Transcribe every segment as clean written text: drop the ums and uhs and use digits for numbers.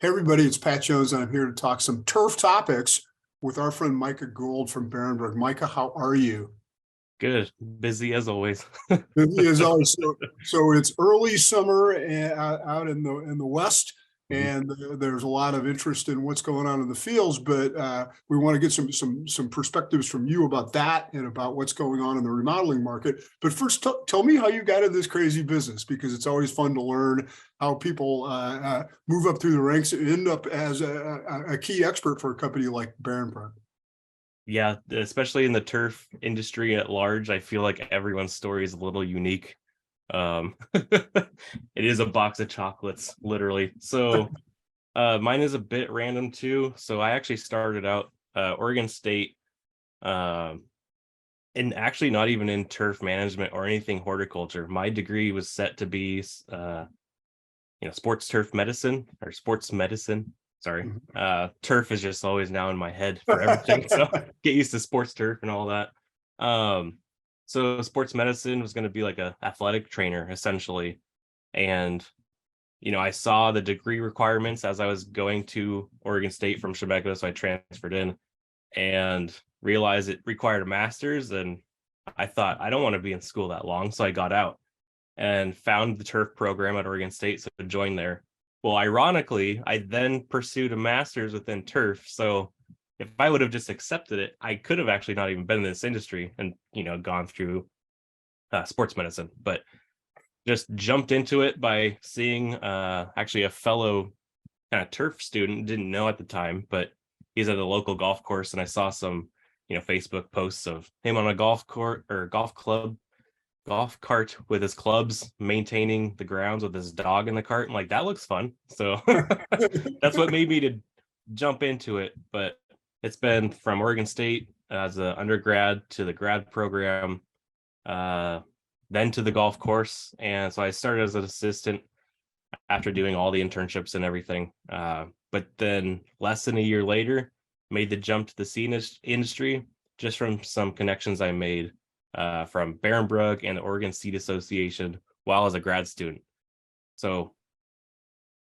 Hey everybody, it's Pat Jones, and I'm here to talk some turf topics with our friend Micah Gould from Barenbrug. Micah, how are you? Good. Busy as always. Busy as always. So it's early summer out in the west, Mhm. and there's a lot of interest in what's going on in the fields. But we want to get some perspectives from you about that and about what's going on in the remodeling market. But first, tell me how you got in this crazy business, because it's always fun to learn how people move up through the ranks and end up as a key expert for a company like Barenbrug. Yeah, especially in the turf industry at large, I feel like everyone's story is a little unique. It is a box of chocolates, literally. So mine is a bit random too. So I actually started out Oregon State, um, and actually not even in turf management or anything horticulture. My degree was set to be sports turf medicine or sports medicine. Sorry. Turf is just always now in my head for everything. So get used to sports turf and all that. Um, so sports medicine was going to be like a athletic trainer essentially. And I saw the degree requirements as I was going to Oregon State from Chemeketa, so I transferred in and realized it required a master's. And I thought I don't want to be in school that long, so I got out and found the turf program at Oregon State, so I joined there. Well, ironically, I then pursued a master's within turf. So if I would have just accepted it, I could have actually not even been in this industry and gone through sports medicine, but just jumped into it by seeing actually a fellow kind of turf student. Didn't know at the time, but he's at a local golf course, and I saw some Facebook posts of him on a golf court or golf cart with his clubs, maintaining the grounds with his dog in the cart. I'm like, that looks fun. So that's what made me to jump into it. But it's been from Oregon State as an undergrad to the grad program, uh, then to the golf course. And so I started as an assistant after doing all the internships and everything. But then less than a year later, made the jump to the scene industry just from some connections I made from Barenbrug and the Oregon Seed Association while as a grad student. So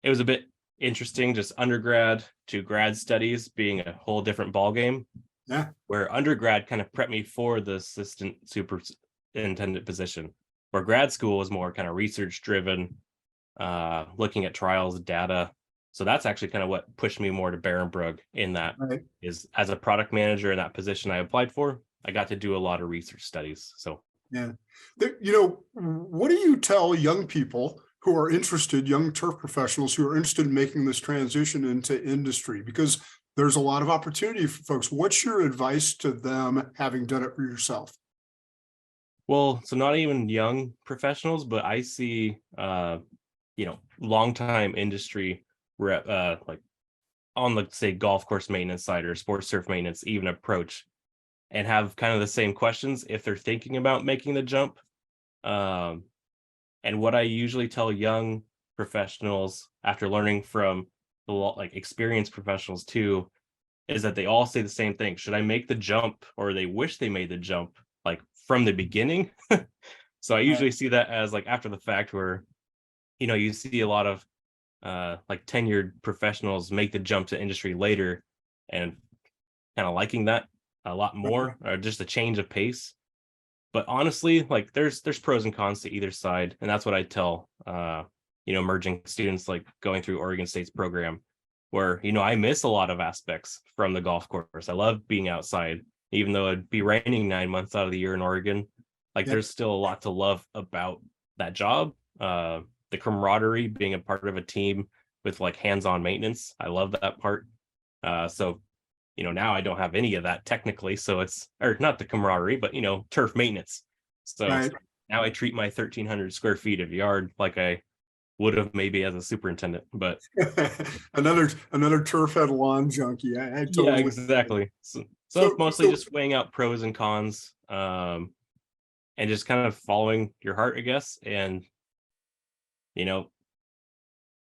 it was a bit interesting, just undergrad to grad studies being a whole different ballgame, Yeah. where undergrad kind of prepped me for the assistant superintendent position, where grad school was more kind of research driven, looking at trials, data. So that's actually kind of what pushed me more to Barenbrug in that Right. is as a product manager in that position I applied for, I got to do a lot of research studies. So Yeah. What do you tell young people who are interested, young turf professionals who are interested in making this transition into industry? Because there's a lot of opportunity for folks. What's your advice to them, having done it for yourself? so not even young professionals, but I see long time industry rep like on the say golf course maintenance side or sports surf maintenance even approach and have kind of the same questions if they're thinking about making the jump. Um, and what I usually tell young professionals after learning from like experienced professionals too is that they all say the same thing. Should I make the jump, or they wish they made the jump like from the beginning? So I Right. usually see that as like after the fact where you see a lot of like tenured professionals make the jump to industry later and kind of liking that a lot more, or just a change of pace. But honestly, like there's pros and cons to either side, and that's what I tell emerging students like going through Oregon State's program, where I miss a lot of aspects from the golf course. I love being outside, even though it'd be raining 9 months out of the year in Oregon. Like Yep. there's still a lot to love about that job. The camaraderie, being a part of a team with like hands-on maintenance, I love that part. So now I don't have any of that technically. So it's, or not the camaraderie, but turf maintenance. So Right. now I treat my 1,300 square feet of yard like I would have maybe as a superintendent. But Another turf head lawn junkie. I yeah, totally get it. exactly. So it's So mostly so just weighing out pros and cons, and just kind of following your heart, I guess. And, you know,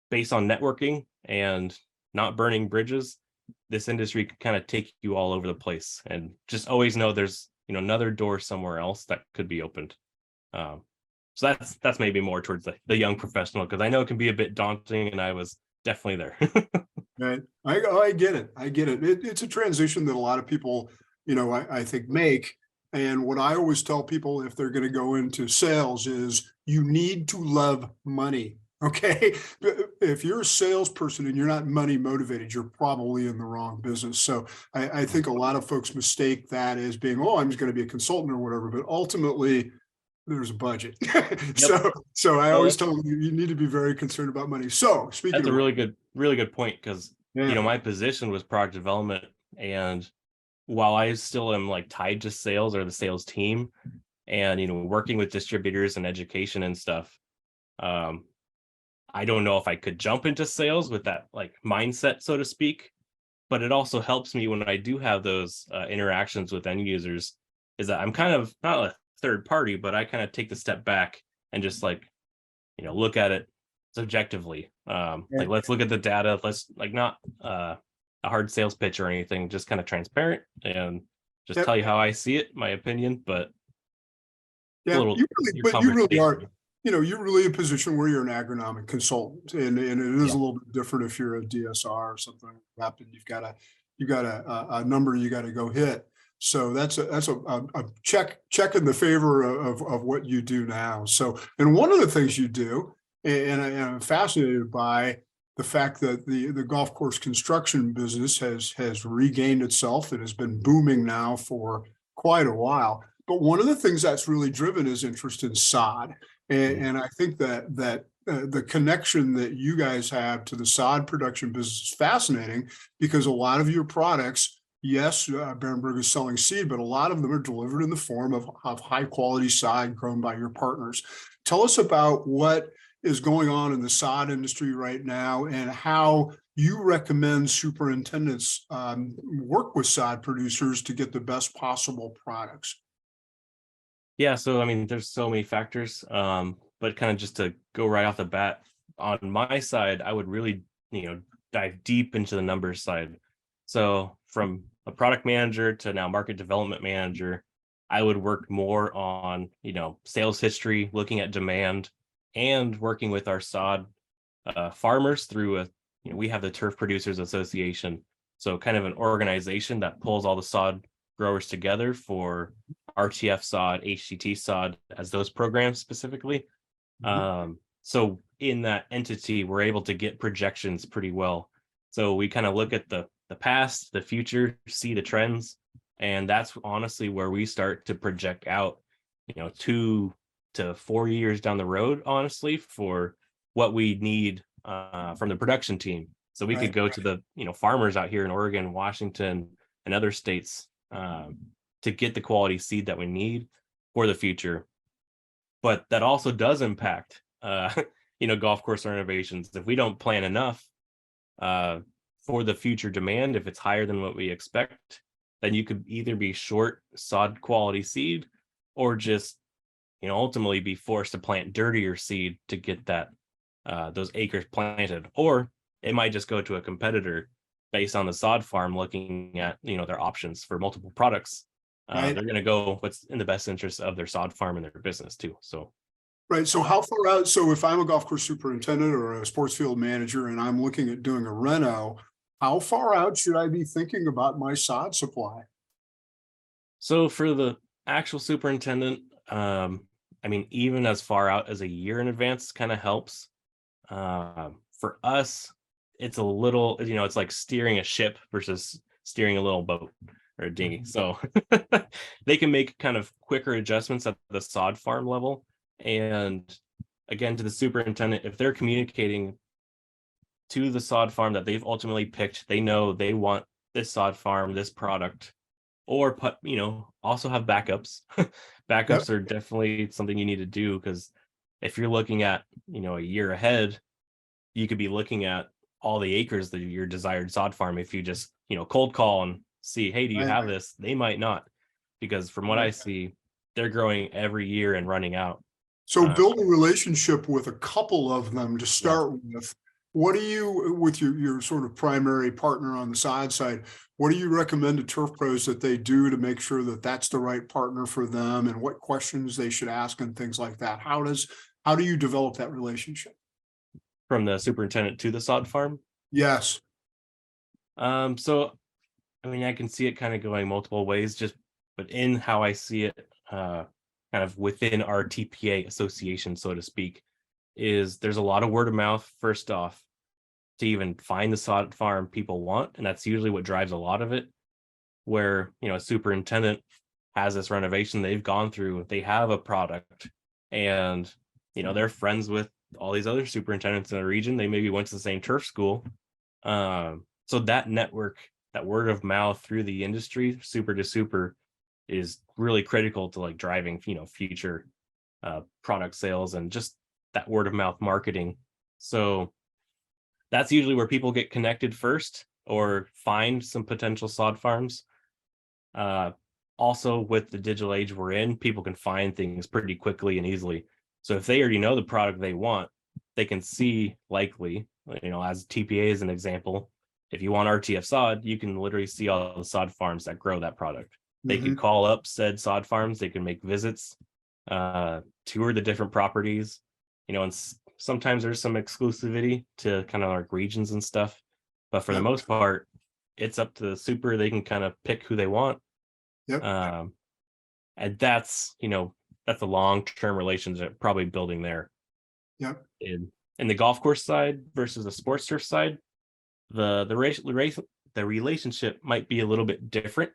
based on networking and not burning bridges, this industry can kind of take you all over the place, and just always know there's another door somewhere else that could be opened. um, so that's maybe more towards the young professional, because I know it can be a bit daunting, and I was definitely there. Right. I get it. I get it. It's a transition that a lot of people, I think make. And what I always tell people if they're going to go into sales is you need to love money. Okay. If you're a salesperson and you're not money motivated, you're probably in the wrong business. So I think a lot of folks mistake that as being, oh, I'm just going to be a consultant or whatever. But ultimately, there's a budget. Yep. So I No, always tell them you need to be very concerned about money. So speaking that's a of, really good point because yeah. my position was product development, and while I still am like tied to sales or the sales team, and working with distributors and education and stuff, um, I don't know if I could jump into sales with that like mindset, so to speak. But it also helps me when I do have those interactions with end users, is that I'm kind of not a third party, but I kind of take the step back and just like look at it subjectively. Like let's look at the data. Let's like not a hard sales pitch or anything, just kind of transparent and just Yeah, tell you how I see it, my opinion, but a yeah, little your but you really are, conversation. you're really in a position where you're an agronomic consultant, and it is Yeah. a little bit different if you're a DSR or something like that, and you've got a number you got to go hit. So that's a check in the favor of what you do now. So, and one of the things you do, and I am fascinated by the fact that the golf course construction business has regained itself and has been booming now for quite a while. But one of the things that's really driven is interest in sod. Mhm. And I think that the connection that you guys have to the sod production business is fascinating because a lot of your products, yes, Barenbrug is selling seed, but a lot of them are delivered in the form of high quality sod grown by your partners. Tell us about what is going on in the sod industry right now and how you recommend superintendents work with sod producers to get the best possible products. Yeah, so I mean, there's so many factors, but kind of just to go right off the bat, on my side, I would really, dive deep into the numbers side. So from a product manager to now market development manager, I would work more on, sales history, looking at demand, and working with our sod farmers through we have the Turf Producers Association, so kind of an organization that pulls all the sod growers together for RTF sod, HTT sod, as those programs specifically. Mhm. So in that entity, we're able to get projections pretty well. So we kind of look at the past, the future, see the trends, and that's honestly where we start to project out, 2 to 4 years down the road, honestly, for what we need from the production team. So we could Right. go to the farmers out here in Oregon, Washington, and other states to get the quality seed that we need for the future. But that also does impact golf course renovations. If we don't plan enough uh, for the future demand, if it's higher than what we expect, then you could either be short sod quality seed or just ultimately be forced to plant dirtier seed to get that those acres planted, or it might just go to a competitor based on the sod farm looking at their options for multiple products. Right. They're going to go what's in the best interest of their sod farm and their business too. So Right. So how far out? So if I'm a golf course superintendent or a sports field manager and I'm looking at doing a reno, how far out should I be thinking about my sod supply? for the actual superintendent, I mean, even as far out as a year in advance kind of helps. For us, it's a little, it's like steering a ship versus steering a little boat or a dinghy. Mhm. So they can make kind of quicker adjustments at the sod farm level. And again, to the superintendent, if they're communicating to the sod farm that they've ultimately picked, they know they want this sod farm, this product, or put, also have backups. Yep. Backups are definitely something you need to do because if you're looking at, a year ahead, you could be looking at all the acres that your desired sod farm. If you just cold call and see, hey, do you Right. have this, they might not, because from what I Right. see, they're growing every year and running out. So uh, build a relationship with a couple of them to yeah. start with. What do you, with your sort of primary partner on the side side, what do you recommend to turf pros that they do to make sure that that's the right partner for them and what questions they should ask and things like that? How do you develop that relationship? from the superintendent to the sod farm. Yes. So I mean, I can see it kind of going multiple ways, but in how I see it, kind of within our TPA association, so to speak, is there's a lot of word of mouth, first off, to even find the sod farm people want. And that's usually what drives a lot of it, where, a superintendent has this renovation they've gone through, they have a product, and, they're friends with all these other superintendents in the region. They maybe went to the same turf school. So that network, that word of mouth through the industry, super to super, is really critical to like driving, future product sales and just that word of mouth marketing. So that's usually where people get connected first or find some potential sod farms. Also, with the digital age we're in, people can find things pretty quickly and easily. So if they already know the product they want, they can see likely, as TPA is an example, if you want RTF sod, you can literally see all the sod farms that grow that product. They could call up said sod farms, they can make visits, tour the different properties, and sometimes there's some exclusivity to kind of like regions and stuff. But for the most part, it's up to the super. They can kind of pick who they want. Yep. And that's a long-term relationship probably building there. Yep. In the golf course side versus the sports turf side, the relationship might be a little bit different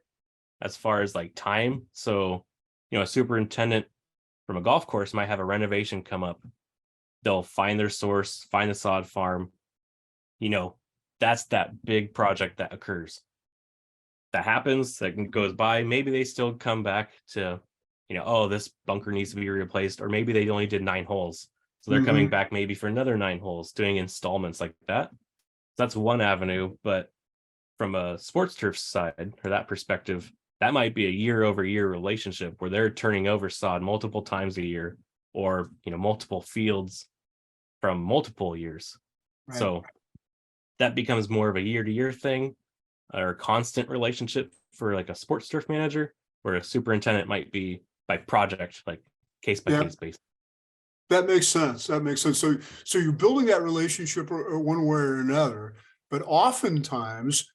as far as like time. So, a superintendent from a golf course might have a renovation come up. They'll find their source, find the sod farm. That's that big project that occurs. That happens, that goes by. Maybe they still come back to, oh, this bunker needs to be replaced, or maybe they only did 9 holes. So they're coming back maybe for another 9 holes, doing installments like that. That's one avenue. But from a sports turf side, or that perspective, that might be a year-over-year relationship where they're turning over sod multiple times a year, or multiple fields from multiple years. Right. So that becomes more of a year-to-year thing, or a constant relationship for like a sports turf manager, where a superintendent might be by project, like case by case basis. That makes sense. So you're building that relationship one way or another, but oftentimes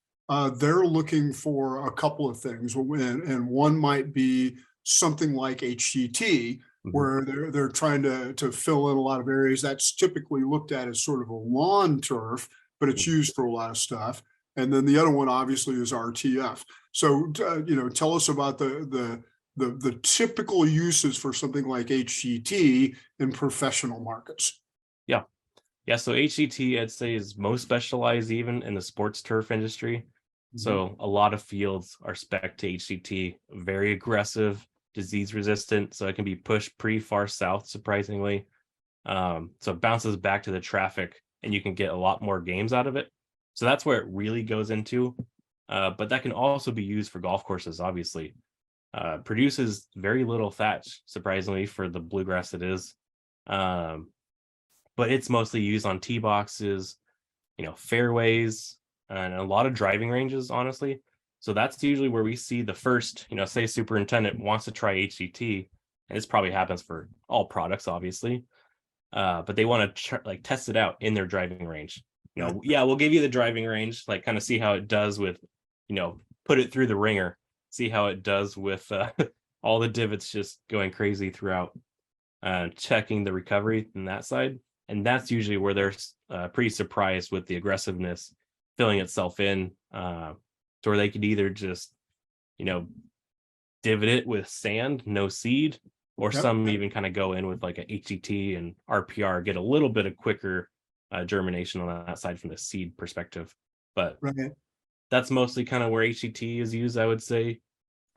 they're looking for a couple of things, and one might be something like HCT, where they're trying to fill in a lot of areas. That's typically looked at as sort of a lawn turf, but it's used for a lot of stuff. And then the other one obviously is RTF. So tell us about the typical uses for something like HCT in professional markets. Yeah. So HCT, I'd say, is most specialized even in the sports turf industry. So a lot of fields are spec to HCT, very aggressive, disease resistant. So it can be pushed pretty far south, surprisingly. So it bounces back to the traffic and you can get a lot more games out of it. So that's where it really goes into. But that can also be used for golf courses, obviously. Produces very little thatch, surprisingly, for the bluegrass it is. But it's mostly used on tee boxes, fairways, and a lot of driving ranges, honestly. So that's usually where we see the first, say superintendent wants to try HCT, and this probably happens for all products, obviously. But they want to test it out in their driving range. We'll give you the driving range, like kind of see how it does with, put it through the ringer, see how it does with all the divots just going crazy throughout, checking the recovery in that side. And that's usually where they're pretty surprised with the aggressiveness filling itself in, to where they could either just, divot it with sand, no seed, or some even kind of go in with like a HCT and RPR, get a little bit of quicker germination on that side from the seed perspective. But that's mostly kind of where HCT is used, I would say.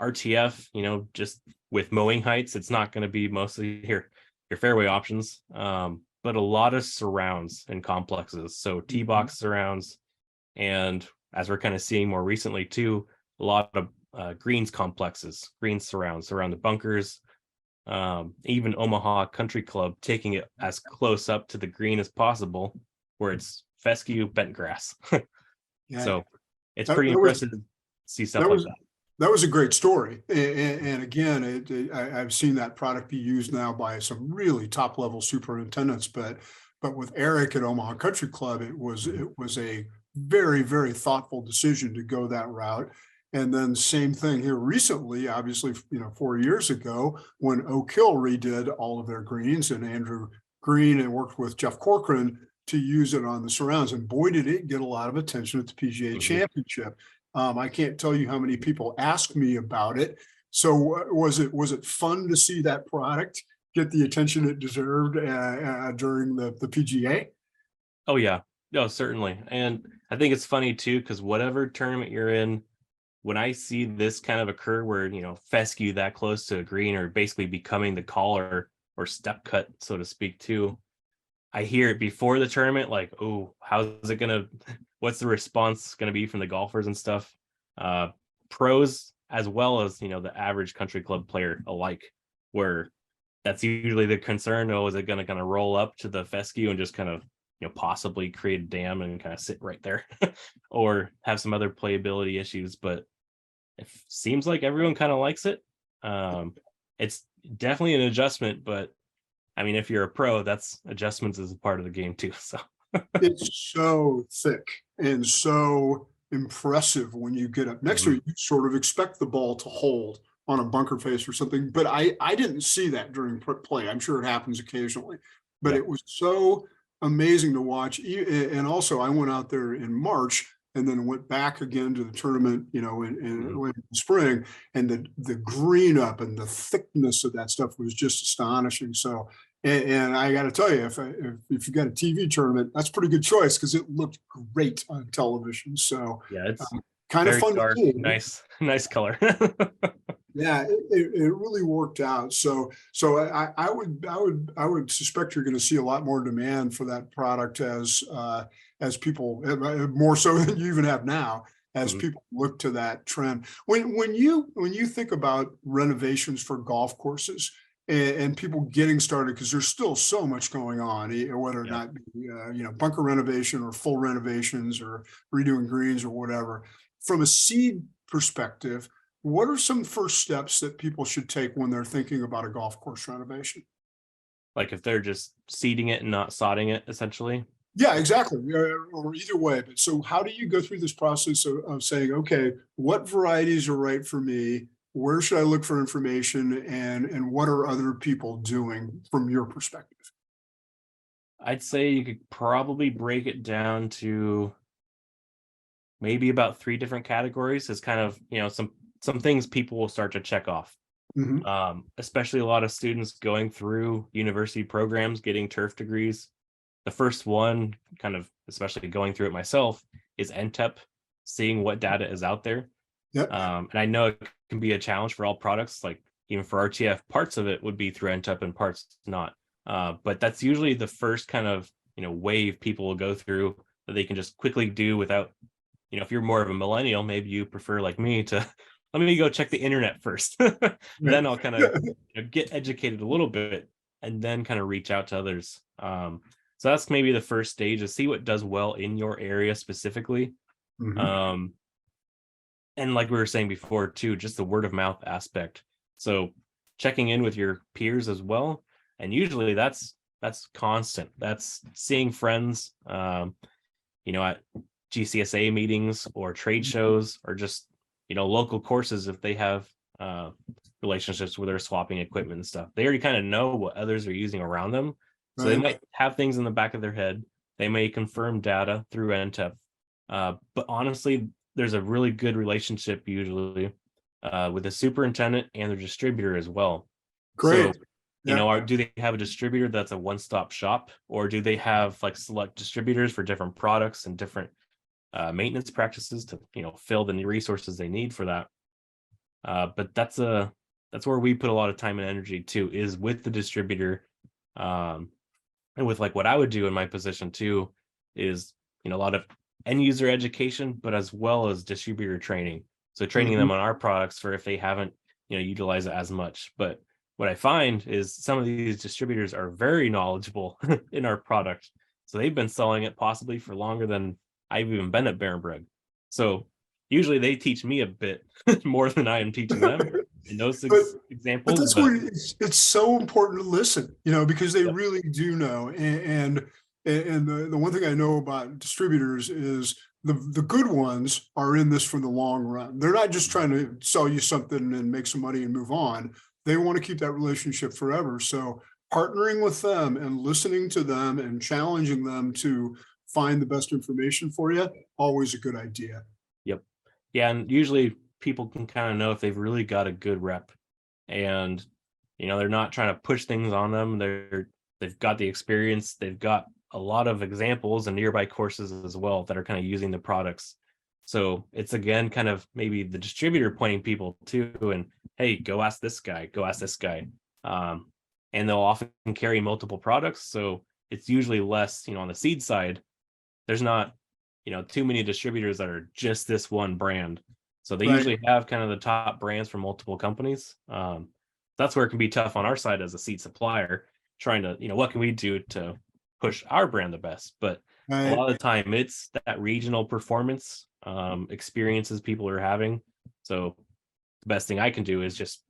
RTF, just with mowing heights, it's not going to be mostly your fairway options, but a lot of surrounds and complexes. So tee box surrounds, and as we're kind of seeing more recently too, a lot of greens complexes, green surrounds around the bunkers. Even Omaha Country Club taking it as close up to the green as possible, where it's fescue bent grass. So it's pretty impressive to see stuff like that. That was a great story. And again, I've seen that product be used now by some really top level superintendents, but but with Eric at Omaha Country Club, it was a very, very thoughtful decision to go that route. And then same thing here recently, obviously, 4 years ago, when Oak Hill redid all of their greens, and Andrew Green and worked with Jeff Corcoran to use it on the surrounds. And boy, did it get a lot of attention at the PGA Championship. I can't tell you how many people asked me about it. So was it fun to see that product get the attention it deserved during the PGA? Oh yeah, no, certainly. And I think it's funny too, because whatever tournament you're in, when I see this kind of occur where, fescue that close to a green or basically becoming the collar or step cut, so to speak, too, I hear it before the tournament, like, oh, how's it gonna, what's the response gonna be from the golfers and stuff? Pros as well as, the average country club player alike, where that's usually the concern. Oh, is it gonna kind of roll up to the fescue and just kind of, possibly create a dam and kind of sit right there or have some other playability issues? But it seems like everyone kind of likes it. It's definitely an adjustment, but I mean, if you're a pro, that's adjustments is a part of the game too. So It's so thick and so impressive when you get up next to it. You sort of expect the ball to hold on a bunker face or something, but I didn't see that during play. I'm sure it happens occasionally, but yeah. it was so amazing to watch. And also, I went out there in March and then went back again to the tournament, in spring, and the green up and the thickness of that stuff was just astonishing. So, and I got to tell you, if you got a TV tournament, that's a pretty good choice because it looked great on television. So Yeah, it's kind of very fun dark, to see. nice color. Yeah, it really worked out. So I would suspect you're going to see a lot more demand for that product as people, more so than you even have now, as people look to that trend. When you think about renovations for golf courses and people getting started, because there's still so much going on, whether or not bunker renovation or full renovations or redoing greens or whatever. From a seed perspective, what are some first steps that people should take when they're thinking about a golf course renovation? Like if they're just seeding it and not sodding it, essentially. Yeah, exactly. Or either way. But so how do you go through this process of saying, okay, what varieties are right for me? Where should I look for information? And what are other people doing from your perspective? I'd say you could probably break it down to maybe about 3 different categories as kind of, some things people will start to check off. Mhm. Especially a lot of students going through university programs, getting turf degrees. The first one, kind of, especially going through it myself, is NTEP, seeing what data is out there. Yep. And I know it can be a challenge for all products, like even for RTF, parts of it would be through NTEP and parts not. But that's usually the first kind of, wave people will go through that they can just quickly do without, if you're more of a millennial, maybe you prefer like me to let me go check the internet first. Then I'll kind of get educated a little bit and then kind of reach out to others. So that's maybe the first stage, is see what does well in your area specifically. Mhm. And like we were saying before too, just the word of mouth aspect. So checking in with your peers as well. And usually that's constant. That's seeing friends, at GCSA meetings or trade shows, or just, local courses. If they have relationships where they're swapping equipment and stuff, they already kind of know what others are using around them. So they Right. might have things in the back of their head. They may confirm data through NTEP. But honestly, there's a really good relationship usually with the superintendent and their distributor as well. So, Great. Yeah. do they have a distributor that's a one-stop shop, or do they have like select distributors for different products and different maintenance practices to, fill the resources they need for that? But that's where we put a lot of time and energy too, is with the distributor. And with like what I would do in my position too, is, a lot of end user education, but as well as distributor training. So training Mhm. them on our products for if they haven't, utilized it as much. But what I find is some of these distributors are very knowledgeable in our product. So they've been selling it possibly for longer than I've even been at Barenbrug. So usually they teach me a bit more than I am teaching them in those But but examples. that's But where it's so important to listen, because they yep, really do know. And And the one thing I know about distributors is the good ones are in this for the long run. They're not just trying to sell you something and make some money and move on. They want to keep that relationship forever. So partnering with them and listening to them and challenging them to find the best information for you, always a good idea. Yep. Yeah, and usually people can kind of know if they've really got a good rep, and they're not trying to push things on them. They've got the experience, they've got a lot of examples and nearby courses as well that are kind of using the products. So it's again kind of maybe the distributor pointing people to, and hey, go ask this guy, go ask this guy. And they'll often carry multiple products. So it's usually less, on the seed side, there's not, too many distributors that are just this one brand. So they Right. usually have kind of the top brands from multiple companies. That's where it can be tough on our side as a seed supplier, trying to, what can we do to push our brand the best? But a Right. lot of the time it's that regional performance experiences people are having. So the best thing I can do is just,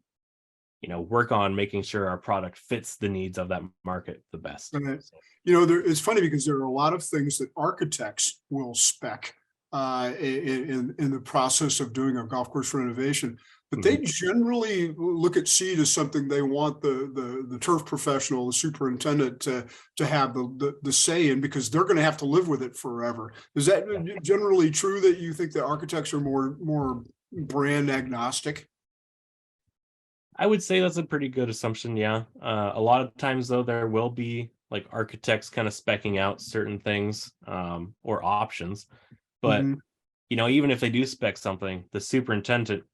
work on making sure our product fits the needs of that market the best. Right. So, It's funny because there are a lot of things that architects will spec in the process of doing a golf course renovation, but they generally look at seed as something they want the turf professional, the superintendent to have the say in, because they're going to have to live with it forever. Is that generally true, that you think the architects are more brand agnostic? I would say that's a pretty good assumption. Yeah. A lot of times though, there will be like architects kind of specking out certain things or options, but Mhm. even if they do spec something, the superintendent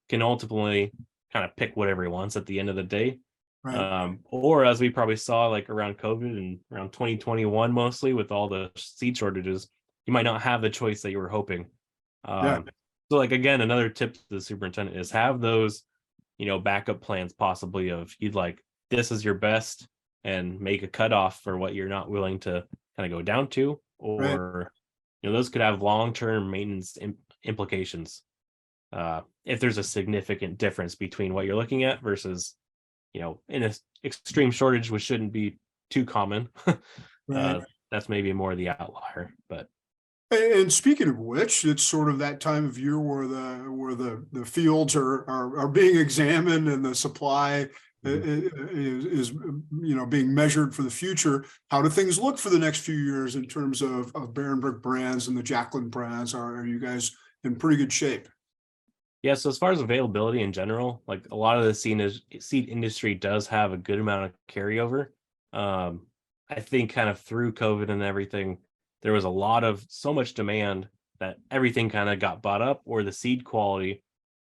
can ultimately kind of pick whatever he wants at the end of the day. Right. Or as we probably saw like around COVID and around 2021, mostly with all the seed shortages, you might not have the choice that you were hoping. Yeah. So like again, another tip to the superintendent is have those, backup plans possibly of you'd like this is your best, and make a cutoff for what you're not willing to kind of go down to, Right. or those could have long-term maintenance implications if there's a significant difference between what you're looking at versus in an extreme shortage, which shouldn't be too common. Right. uh, that's maybe more the outlier, but And speaking of which, it's sort of that time of year where the fields are being examined, and the supply mhm. is being measured for the future. How do things look for the next few years in terms of Barenbrug brands and the Jacqueline brands? Are you guys in pretty good shape? Yeah, so as far as availability in general, like a lot of the seed industry does have a good amount of carryover. I think kind of through COVID and everything, there was a lot of so much demand that everything kind of got bought up, or the seed quality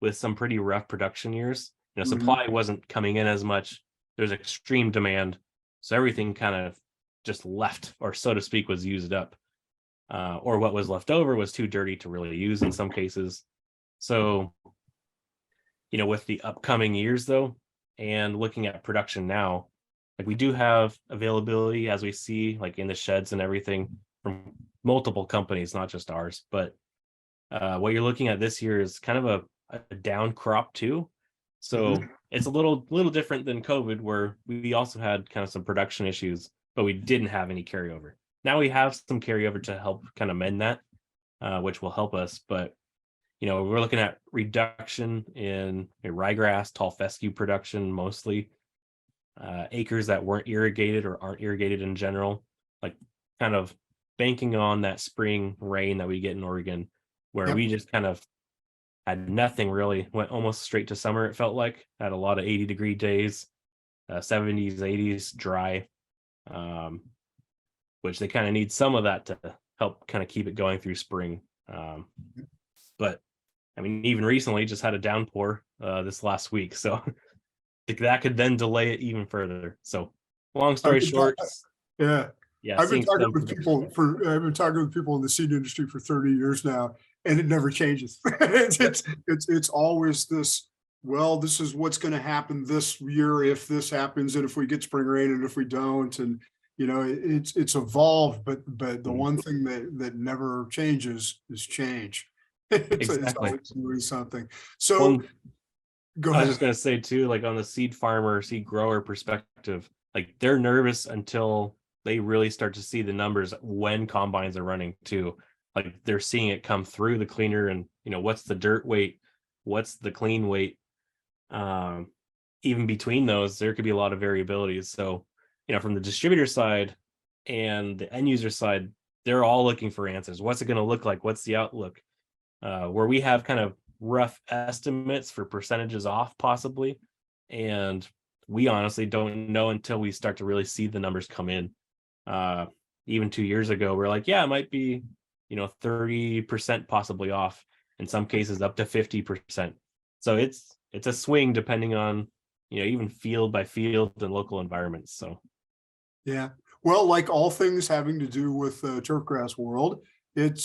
with some pretty rough production years. Mhm. Supply wasn't coming in as much. There's extreme demand. So everything kind of just left, or so to speak, was used up. Or what was left over was too dirty to really use in some cases. So with the upcoming years though, and looking at production now, like we do have availability as we see like in the sheds and everything from multiple companies, not just ours. But what you're looking at this year is kind of a down crop too. So Mhm. it's a little different than COVID, where we also had kind of some production issues, but we didn't have any carryover. Now we have some carryover to help kind of mend that, which will help us. But we're looking at reduction in ryegrass, tall fescue production, mostly acres that weren't irrigated or aren't irrigated in general, like kind of banking on that spring rain that we get in Oregon, where Yep. we just kind of had nothing really, went almost straight to summer. It felt like had a lot of 80-degree days, 70s, 80s, dry, um, which they kind of need some of that to help kind of keep it going through spring. But I mean, even recently just had a downpour this last week. So that could then delay it even further. So long I've story been ta- short, yeah. yeah, I've been seeing talking some with production. people in the seed industry for 30 years now, and it never changes. Yep. It's always this, well, this is what's going to happen this year if this happens, and if we get spring rain, and if we don't. And it's evolved, but the Mhm. one thing that never changes is change. It's Exactly. always doing something. So One, go I was ahead. just gonna say too, like on the seed farmer, seed grower perspective, like they're nervous until they really start to see the numbers when combines are running too. Like they're seeing it come through the cleaner, and what's the dirt weight, what's the clean weight. Um, Even between those, there could be a lot of variabilities. So, from the distributor side and the end user side, they're all looking for answers. What's it going to look like? What's the outlook? Where we have kind of rough estimates for percentages off, possibly, and we honestly don't know until we start to really see the numbers come in. Even 2 years ago, we're like, yeah, it might be 30% possibly off, in some cases up to 50%. So it's a swing depending on even field by field and local environments. So Yeah. Well, like all things having to do with the turfgrass world, it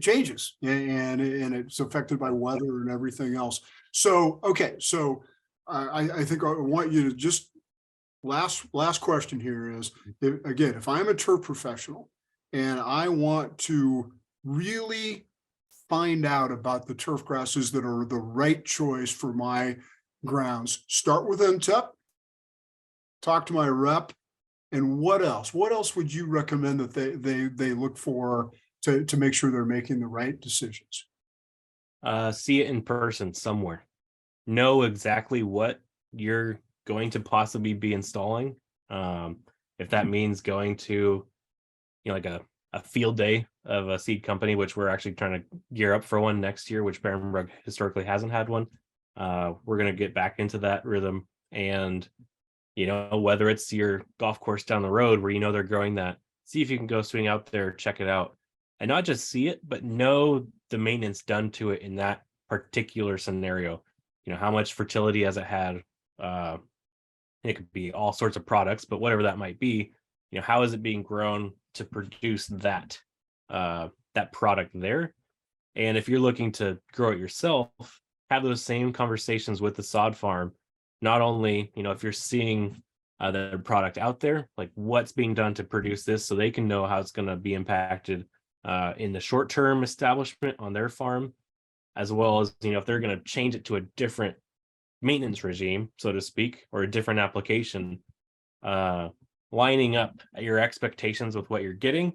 changes, and it's affected by weather and everything else. So, okay. So I think I want you to just last question here is, if I'm a turf professional and I want to really find out about the turf grasses that are the right choice for my grounds, start with NTEP, talk to my rep. And what else? What else would you recommend that they look for to make sure they're making the right decisions? see it in person somewhere. Know exactly what you're going to possibly be installing. If that means going to, like a field day of a seed company, which we're actually trying to gear up for one next year, which Barenbrug historically hasn't had one. We're going to get back into that rhythm. And, whether it's your golf course down the road where they're growing that, see if you can go swing out there, check it out, and not just see it, but know the maintenance done to it in that particular scenario. How much fertility has it had? It could be all sorts of products, but whatever that might be, how is it being grown to produce that product there? And if you're looking to grow it yourself, have those same conversations with the sod farm. Not only, if you're seeing the product out there, like what's being done to produce this, so they can know how it's going to be impacted in the short-term establishment on their farm, as well as, if they're going to change it to a different maintenance regime, so to speak, or a different application, lining up your expectations with what you're getting,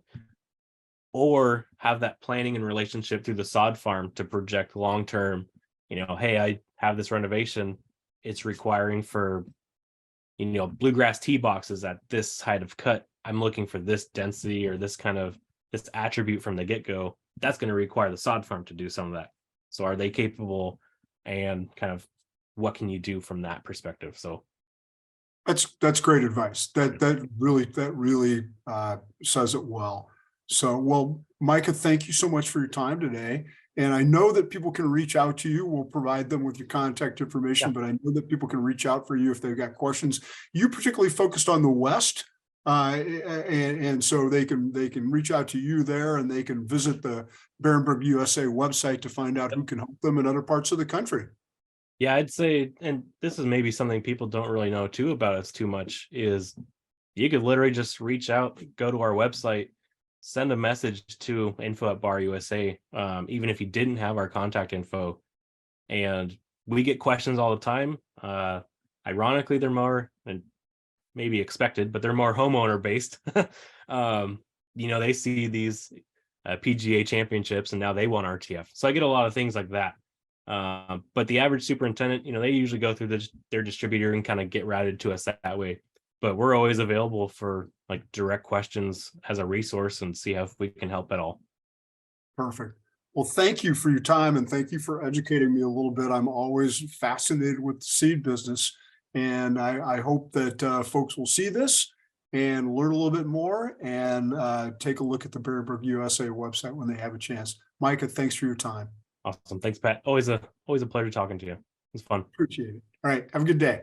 or have that planning and relationship through the sod farm to project long-term, hey, I have this renovation, it's requiring for, bluegrass tee boxes at this height of cut. I'm looking for this density or this attribute from the get-go. That's going to require the sod farm to do some of that. So are they capable, and kind of what can you do from that perspective? So That's great advice. That really says it well. So, well, Micah, thank you so much for your time today. And I know that people can reach out to you. We'll provide them with your contact information, but I know that people can reach out for you if they've got questions. You particularly focused on the West, and so they can reach out to you there, and they can visit the Barenbrug USA website to find out who can help them in other parts of the country. Yeah, I'd say, and this is maybe something people don't really know too about us too much, is you could literally just reach out, go to our website, send a message to info@bar.usa, even if you didn't have our contact info. And we get questions all the time. Ironically, they're more, and maybe expected, but they're more homeowner based. They see these PGA championships and now they want RTF. So I get a lot of things like that. But the average superintendent, they usually go through their distributor and kind of get routed to us that way. But we're always available for like direct questions as a resource and see if we can help at all. Perfect. Well, thank you for your time, and thank you for educating me a little bit. I'm always fascinated with the seed business, and I hope that folks will see this and learn a little bit more, and take a look at the Barenbrug USA website when they have a chance. Micah, thanks for your time. Awesome. Thanks, Pat. Always a pleasure talking to you. It's fun. Appreciate it. All right. Have a good day.